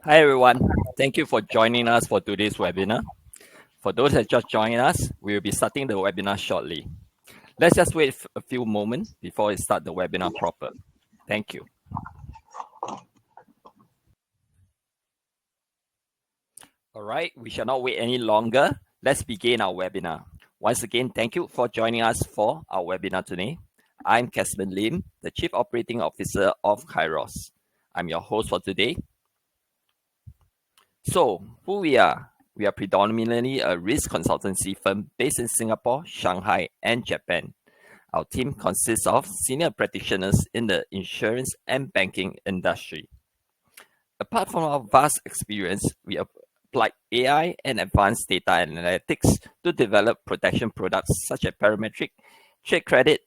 Hi everyone, thank you for joining us for today's webinar. For those that just joined us, we will be starting the webinar shortly. Let's just wait a few moments before we start the webinar proper. Thank you. All right, we shall not wait any longer. Let's begin our webinar. Once again, thank you for joining us for our webinar today. I'm Kesman Lim, the Chief Operating Officer of Kairos. I'm your host for today. So, who we are? We are predominantly a risk consultancy firm based in Singapore, Shanghai, and Japan. Our team consists of senior practitioners in the insurance and banking industry. Apart from our vast experience, we applied AI and advanced data analytics to develop protection products such as parametric, trade credit,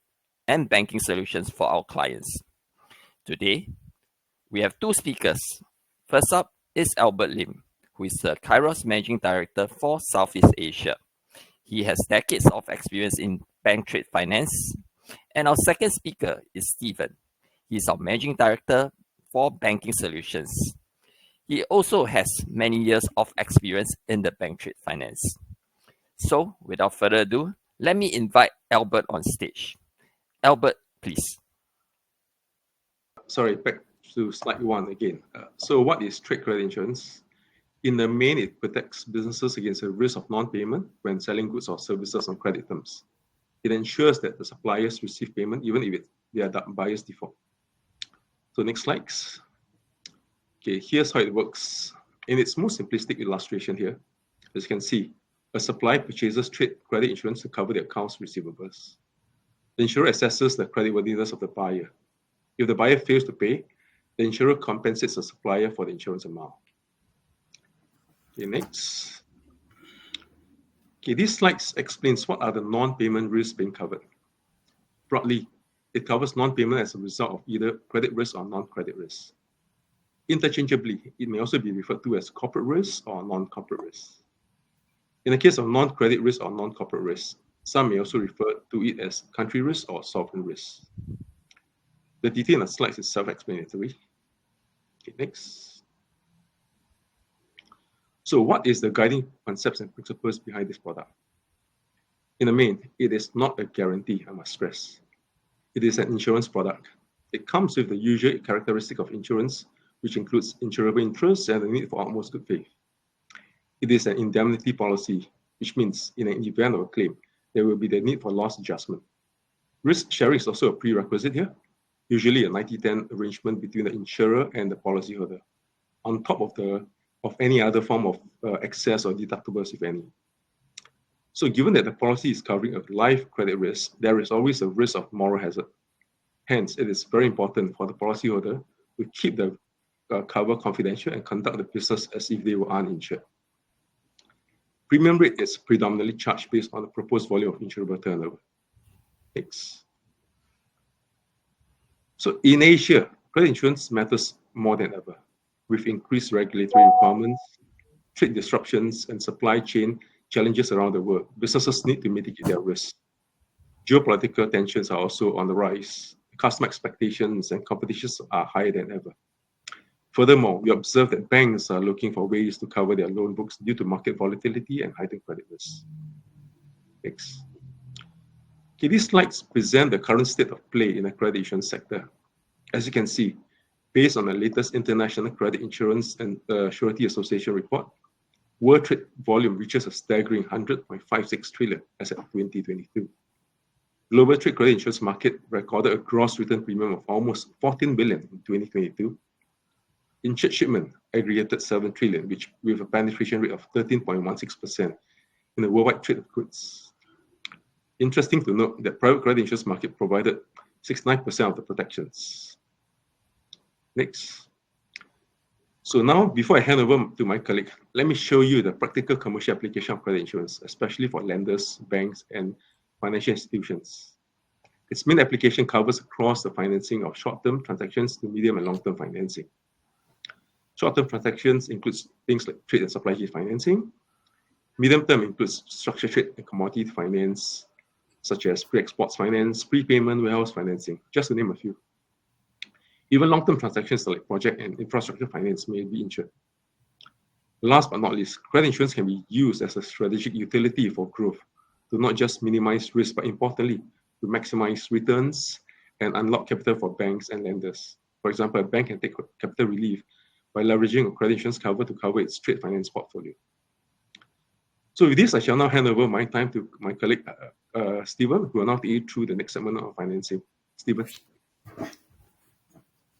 and banking solutions for our clients. Today, we have two speakers. First up is Albert Lim, who is the Kairos Managing Director for Southeast Asia. He has decades of experience in bank trade finance. And our second speaker is Stephen. He is our Managing Director for Banking Solutions. He also has many years of experience in the bank trade finance. So, without further ado, let me invite Albert on stage. Albert, please. Sorry, back to slide one again. So what is trade credit insurance? In the main, it protects businesses against the risk of non-payment when selling goods or services on credit terms. It ensures that the suppliers receive payment even if they are buyer's default. So next slides. Okay, here's how it works. In its most simplistic illustration here, as you can see, a supplier purchases trade credit insurance to cover the account's receivables. The insurer assesses the creditworthiness of the buyer. If the buyer fails to pay, the insurer compensates the supplier for the insurance amount. Okay, next. Okay, this slide explains what are the non-payment risks being covered. Broadly, it covers non-payment as a result of either credit risk or non-credit risk. Interchangeably, it may also be referred to as corporate risk or non-corporate risk. In the case of non-credit risk or non-corporate risk, some may also refer to it as country risk or sovereign risk. The detail in the slides is self-explanatory. Okay, next. So what is the guiding concepts and principles behind this product? In the main, it is not a guarantee, I must stress. It is an insurance product. It comes with the usual characteristic of insurance, which includes insurable interest and the need for utmost good faith. It is an indemnity policy, which means in an event of a claim, there will be the need for loss adjustment. Risk sharing is also a prerequisite here, usually a 90-10 arrangement between the insurer and the policyholder, on top of any other form of excess or deductibles, if any. So given that the policy is covering a life credit risk, there is always a risk of moral hazard. Hence, it is very important for the policyholder to keep the cover confidential and conduct the business as if they were uninsured. Premium rate is predominantly charged based on the proposed volume of insurable turnover. Next. So in Asia, credit insurance matters more than ever. With increased regulatory requirements, trade disruptions, and supply chain challenges around the world, businesses need to mitigate their risks. Geopolitical tensions are also on the rise. Customer expectations and competitions are higher than ever. Furthermore, we observe that banks are looking for ways to cover their loan books due to market volatility and heightened credit risk. Next. Okay, these slides present the current state of play in the credit insurance sector. As you can see, based on the latest International Credit Insurance and Surety Association report, world trade volume reaches a staggering 100.56 trillion as of 2022. Global trade credit insurance market recorded a gross written premium of almost 14 billion in 2022. Insured shipment aggregated 7 trillion, which with a penetration rate of 13.16% in the worldwide trade of goods. Interesting to note that private credit insurance market provided 69% of the protections. Next. So now, before I hand over to my colleague, let me show you the practical commercial application of credit insurance, especially for lenders, banks, and financial institutions. Its main application covers across the financing of short-term transactions to medium and long-term financing. Short-term transactions includes things like trade and supply chain financing. Medium-term includes structured trade and commodity finance, such as pre-exports finance, prepayment, warehouse financing, just to name a few. Even long-term transactions like project and infrastructure finance may be insured. Last but not least, credit insurance can be used as a strategic utility for growth to not just minimize risk, but importantly, to maximize returns and unlock capital for banks and lenders. For example, a bank can take capital relief by leveraging a credit insurance cover to cover its trade finance portfolio. So with this, I shall now hand over my time to my colleague, Stephen, who will now take you through the next segment of financing. Stephen.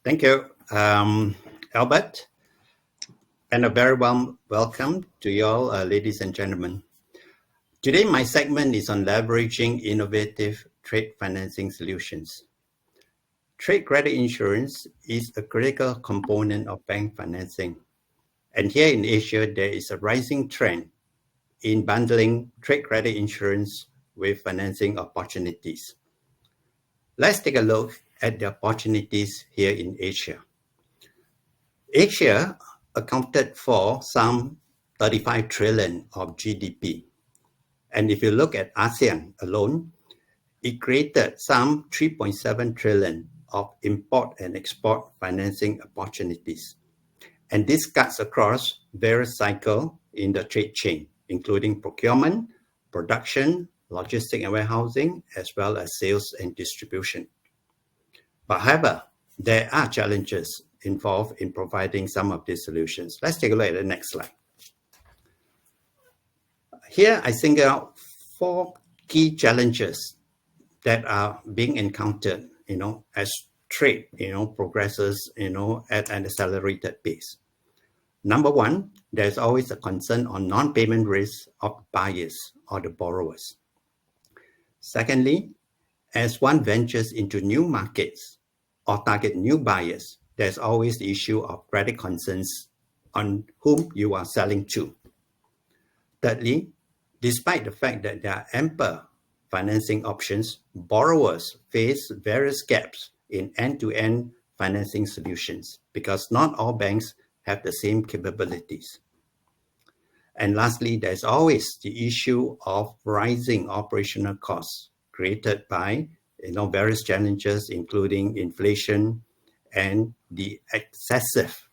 Thank you, Albert. And a very warm welcome to you all, ladies and gentlemen. Today, my segment is on leveraging innovative trade financing solutions. Trade credit insurance is a critical component of bank financing. And here in Asia, there is a rising trend in bundling trade credit insurance with financing opportunities. Let's take a look at the opportunities here in Asia. Asia accounted for some 35 trillion of GDP. And if you look at ASEAN alone, it created some 3.7 trillion of import and export financing opportunities. And this cuts across various cycles in the trade chain, including procurement, production, logistics and warehousing, as well as sales and distribution. But however, there are challenges involved in providing some of these solutions. Let's take a look at the next slide. Here, I single out 4 key challenges that are being encountered, as trade, progresses, at an accelerated pace. Number 1, there's always a concern on non-payment risk of buyers or the borrowers. Secondly, as one ventures into new markets or target new buyers, there's always the issue of credit concerns on whom you are selling to. Thirdly, despite the fact that there are ample financing options, borrowers face various gaps in end-to-end financing solutions because not all banks have the same capabilities. And lastly, there's always the issue of rising operational costs created by various challenges, including inflation and the excessive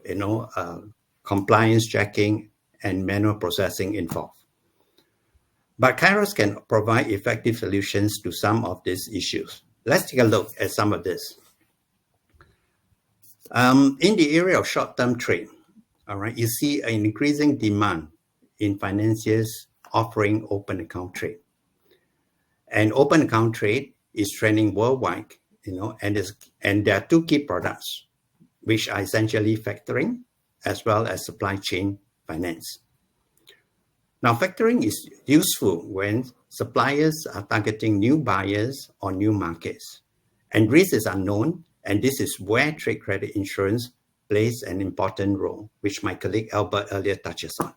compliance checking and manual processing involved. But Kairos can provide effective solutions to some of these issues. Let's take a look at some of this. In the area of short-term trade, all right, you see an increasing demand in financiers offering open account trade. And open account trade is trending worldwide, and there are 2 key products, which are essentially factoring as well as supply chain finance. Now, factoring is useful when suppliers are targeting new buyers or new markets, and risk is unknown, and this is where trade credit insurance plays an important role, which my colleague Albert earlier touches on.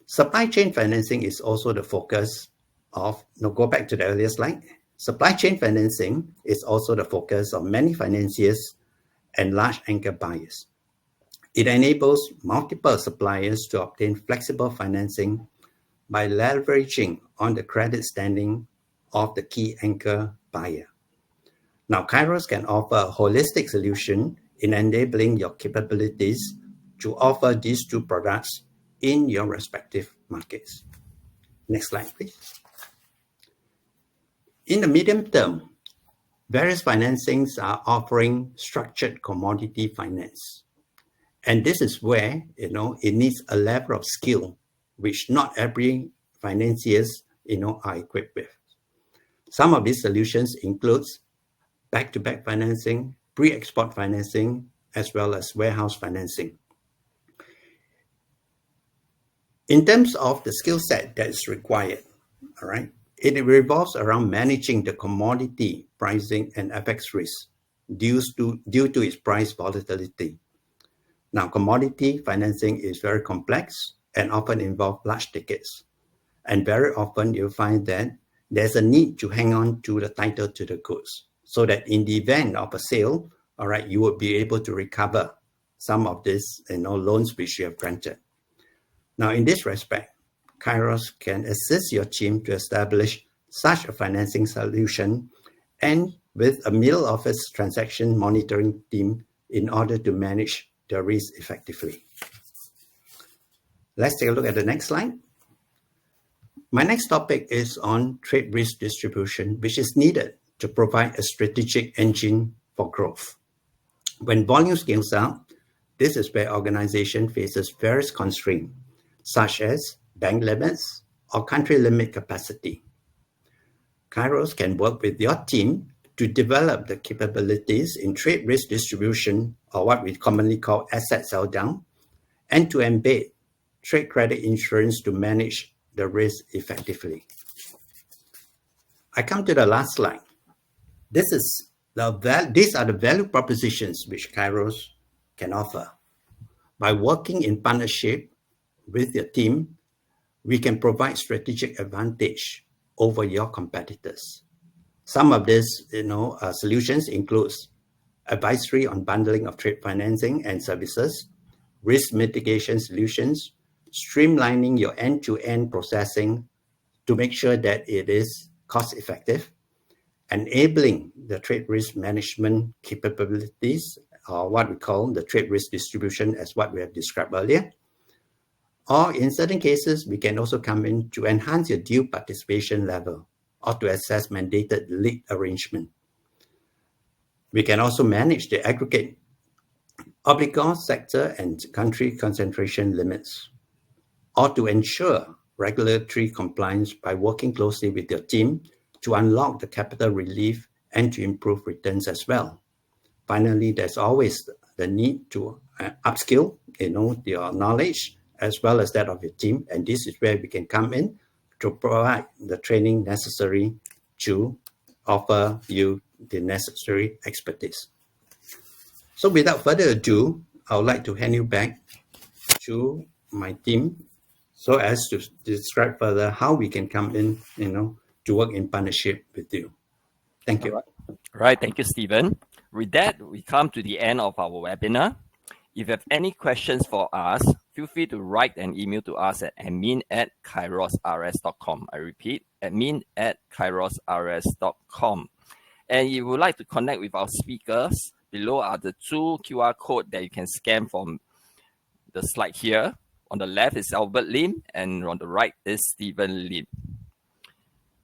Supply chain financing is also the focus of, go back to the earlier slide. Supply chain financing is also the focus of many financiers and large anchor buyers. It enables multiple suppliers to obtain flexible financing by leveraging on the credit standing of the key anchor buyer. Now, Kairos can offer a holistic solution in enabling your capabilities to offer these 2 products in your respective markets. Next slide, please. In the medium term, various financings are offering structured commodity finance. And this is where, it needs a level of skill, which not every financiers, are equipped with. Some of these solutions includes back-to-back financing, pre-export financing, as well as warehouse financing. In terms of the skill set that is required, all right, it revolves around managing the commodity pricing and FX risk due to its price volatility. Now, commodity financing is very complex and often involves large tickets. And very often you'll find that there's a need to hang on to the title to the goods so that in the event of a sale, all right, you will be able to recover some of these loans which you have granted. Now, in this respect, Kairos can assist your team to establish such a financing solution and with a middle office transaction monitoring team in order to manage the risk effectively. Let's take a look at the next slide. My next topic is on trade risk distribution, which is needed to provide a strategic engine for growth. When volume scales up, this is where organization faces various constraints, such as bank limits or country limit capacity. Kairos can work with your team to develop the capabilities in trade risk distribution, or what we commonly call asset sell down, and to embed trade credit insurance to manage the risk effectively. I come to the last slide. These are the value propositions which Kairos can offer. By working in partnership with your team, we can provide strategic advantage over your competitors. Some of these solutions includes advisory on bundling of trade financing and services, risk mitigation solutions, streamlining your end-to-end processing to make sure that it is cost-effective, enabling the trade risk management capabilities, or what we call the trade risk distribution as what we have described earlier. Or in certain cases, we can also come in to enhance your deal participation level or to assess mandated lead arrangement. We can also manage the aggregate obligor sector and country concentration limits, or to ensure regulatory compliance by working closely with your team to unlock the capital relief and to improve returns as well. Finally, there's always the need to upskill, your knowledge as well as that of your team. And this is where we can come in to provide the training necessary to offer you the necessary expertise. So without further ado, I would like to hand you back to my team so as to describe further how we can come in, to work in partnership with you. Thank you. All right. Thank you, Stephen. With that, we come to the end of our webinar. If you have any questions for us, feel free to write an email to us at admin@kairosrs.com. I repeat, admin@kairosrs.com. And if you would like to connect with our speakers, below are the 2 QR codes that you can scan from the slide here. On the left is Albert Lim, and on the right is Stephen Lim.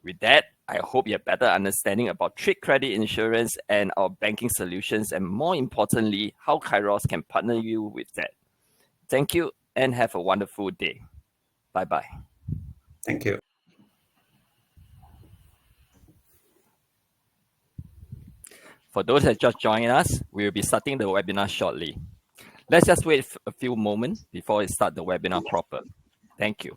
With that, I hope you have better understanding about trade credit insurance and our banking solutions, and more importantly, how Kairos can partner you with that. Thank you and have a wonderful day. Bye-bye. Thank you. For those that just joined us, we will be starting the webinar shortly. Let's just wait a few moments before we start the webinar proper. Thank you.